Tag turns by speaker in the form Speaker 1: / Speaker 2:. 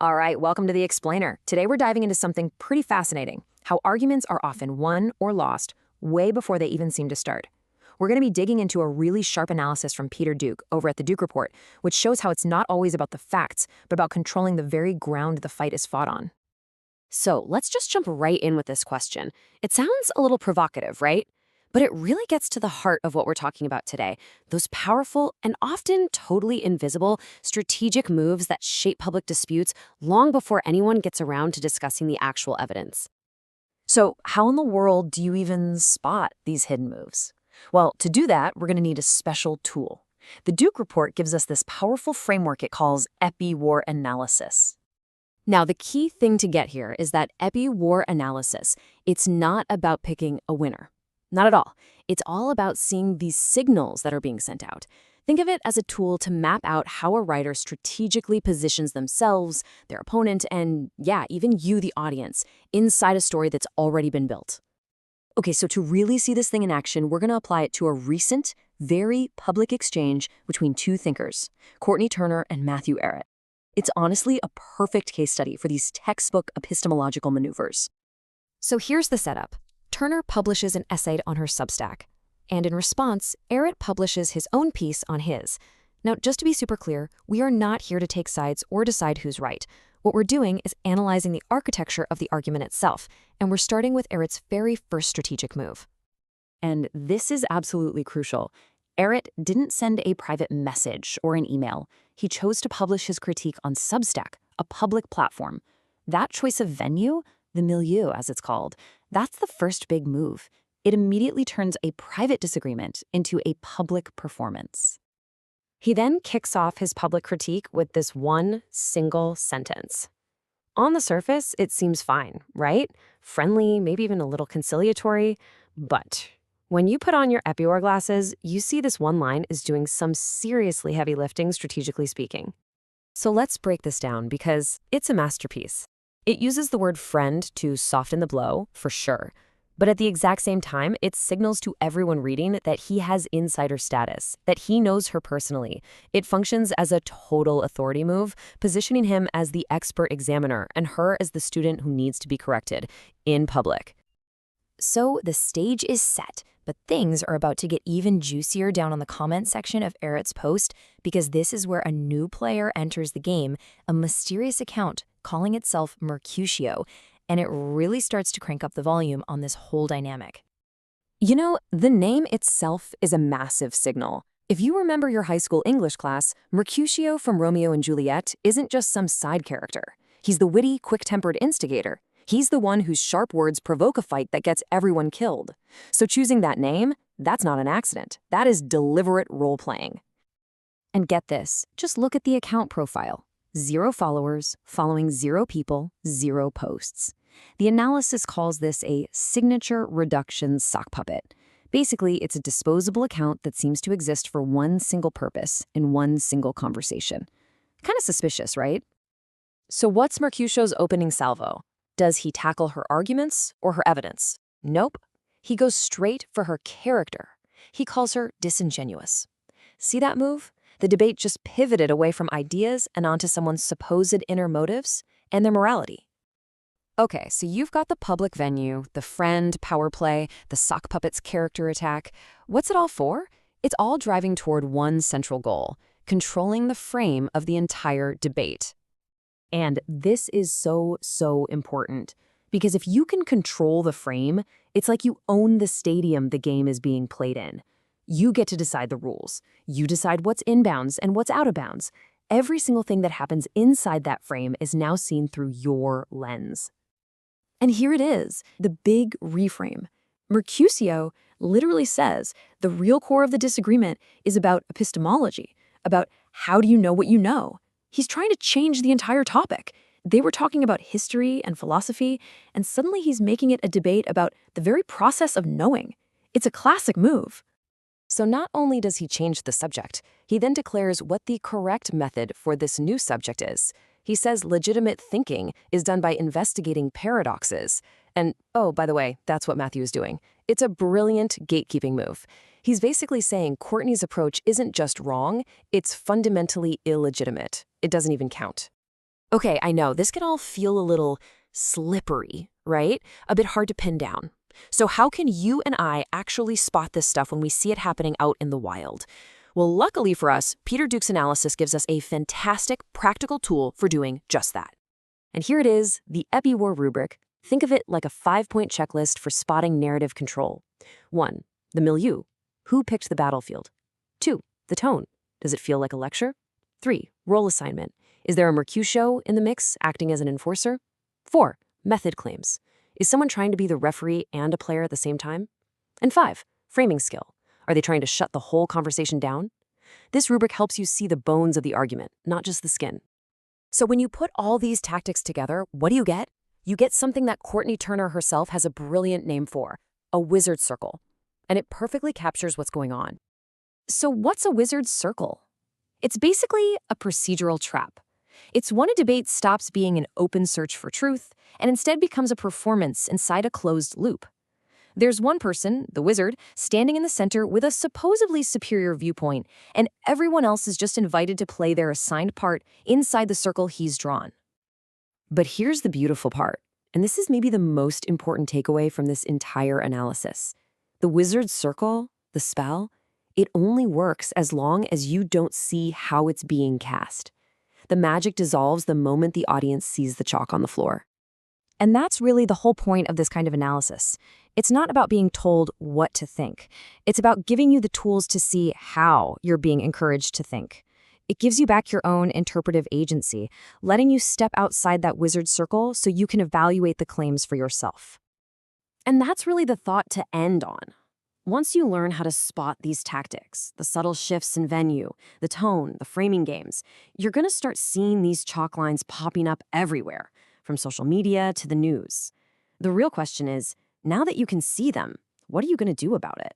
Speaker 1: All right, welcome to The Explainer. Today we're diving into something pretty fascinating, how arguments are often won or lost way before they even seem to start. We're going to be digging into a really sharp analysis from Peter Duke over at the Duke Report, which shows how it's not always about the facts, but about controlling the very ground the fight is fought on.
Speaker 2: So let's just jump right in with this question. It sounds a little provocative, right? But it really gets to the heart of what we're talking about today, those powerful and often totally invisible strategic moves that shape public disputes long before anyone gets around to discussing the actual evidence.
Speaker 1: So, how in the world do you even spot these hidden moves? Well, to do that, we're going to need a special tool. The Duke Report gives us this powerful framework it calls epi-war analysis.
Speaker 2: Now, the key thing to get here is that epi-war analysis, it's not about picking a winner. Not at all. It's all about seeing these signals that are being sent out. Think of it as a tool to map out how a writer strategically positions themselves, their opponent, and yeah, even you, the audience, inside a story that's already been built. Okay, so to really see this thing in action, we're going to apply it to a recent, very public exchange between two thinkers, Courtney Turner and Matthew Ehret. It's honestly a perfect case study for these textbook epistemological maneuvers. So here's the setup. Turner publishes an essay on her Substack, and in response, Ehret publishes his own piece on his. Now, just to be super clear, we are not here to take sides or decide who's right. What we're doing is analyzing the architecture of the argument itself, and we're starting with Ehret's very first strategic move.
Speaker 1: And this is absolutely crucial. Ehret didn't send a private message or an email. He chose to publish his critique on Substack, a public platform. That choice of venue, the Milieu as it's called, that's the first big move. It immediately turns a private disagreement into a public performance.
Speaker 2: He then kicks off his public critique with this one single sentence. On the surface, it seems fine, right? Friendly, maybe even a little conciliatory. But when you put on your epi-war glasses, you see this one line is doing some seriously heavy lifting, strategically speaking. So let's break this down because it's a masterpiece. It uses the word friend to soften the blow, for sure. But at the exact same time, it signals to everyone reading that he has insider status, that he knows her personally. It functions as a total authority move, positioning him as the expert examiner and her as the student who needs to be corrected in public.
Speaker 1: So the stage is set, but things are about to get even juicier down on the comment section of Ehret's post because this is where a new player enters the game, a mysterious account calling itself Mercutio, and it really starts to crank up the volume on this whole dynamic.
Speaker 2: You know, the name itself is a massive signal. If you remember your high school English class, Mercutio from Romeo and Juliet isn't just some side character. He's the witty, quick-tempered instigator. He's the one whose sharp words provoke a fight that gets everyone killed. So choosing that name, that's not an accident. That is deliberate role-playing. And get this, just look at the account profile. 0 followers, following 0 people, 0 posts. The analysis calls this a signature reduction sock puppet. Basically, it's a disposable account that seems to exist for one single purpose in one single conversation. Kind of suspicious, right? So what's Mercutio's opening salvo? Does he tackle her arguments or her evidence? Nope. He goes straight for her character. He calls her disingenuous. See that move? The debate just pivoted away from ideas and onto someone's supposed inner motives and their morality. Okay, so you've got the public venue, the friend power play, the sock puppet's character attack. What's it all for? It's all driving toward one central goal, controlling the frame of the entire debate. And this is so important. Because if you can control the frame, it's like you own the stadium the game is being played in. You get to decide the rules. You decide what's inbounds and what's out of bounds. Every single thing that happens inside that frame is now seen through your lens. And here it is, the big reframe. Mercutio literally says the real core of the disagreement is about epistemology, about how do you know what you know. He's trying to change the entire topic. They were talking about history and philosophy, and suddenly he's making it a debate about the very process of knowing. It's a classic move. So not only does he change the subject, he then declares what the correct method for this new subject is. He says legitimate thinking is done by investigating paradoxes. And, oh, by the way, that's what Matthew is doing. It's a brilliant gatekeeping move. He's basically saying Courtney's approach isn't just wrong, it's fundamentally illegitimate. It doesn't even count. Okay, I know, this can all feel a little slippery, right? A bit hard to pin down. So how can you and I actually spot this stuff when we see it happening out in the wild? Well, luckily for us, Peter Duke's analysis gives us a fantastic practical tool for doing just that. And here it is, the Epi-War rubric. Think of it like a 5-point checklist for spotting narrative control. 1. The milieu. Who picked the battlefield? 2. The tone. Does it feel like a lecture? 3. Role assignment. Is there a Mercutio in the mix, acting as an enforcer? 4. Method claims. Is someone trying to be the referee and a player at the same time? And 5. Framing skill. Are they trying to shut the whole conversation down? This rubric helps you see the bones of the argument, not just the skin. So when you put all these tactics together, what do you get? You get something that Courtney Turner herself has a brilliant name for, a wizard circle. And it perfectly captures what's going on.
Speaker 1: So what's a wizard's circle? It's basically a procedural trap. It's when a debate stops being an open search for truth and instead becomes a performance inside a closed loop. There's one person, the wizard, standing in the center with a supposedly superior viewpoint, and everyone else is just invited to play their assigned part inside the circle he's drawn. But here's the beautiful part, and this is maybe the most important takeaway from this entire analysis. The wizard's circle, the spell, it only works as long as you don't see how it's being cast. The magic dissolves the moment the audience sees the chalk on the floor. And that's really the whole point of this kind of analysis. It's not about being told what to think. It's about giving you the tools to see how you're being encouraged to think. It gives you back your own interpretive agency, letting you step outside that wizard circle so you can evaluate the claims for yourself. And that's really the thought to end on. Once you learn how to spot these tactics, the subtle shifts in venue, the tone, the framing games, you're going to start seeing these chalk lines popping up everywhere, from social media to the news. The real question is, now that you can see them, what are you going to do about it?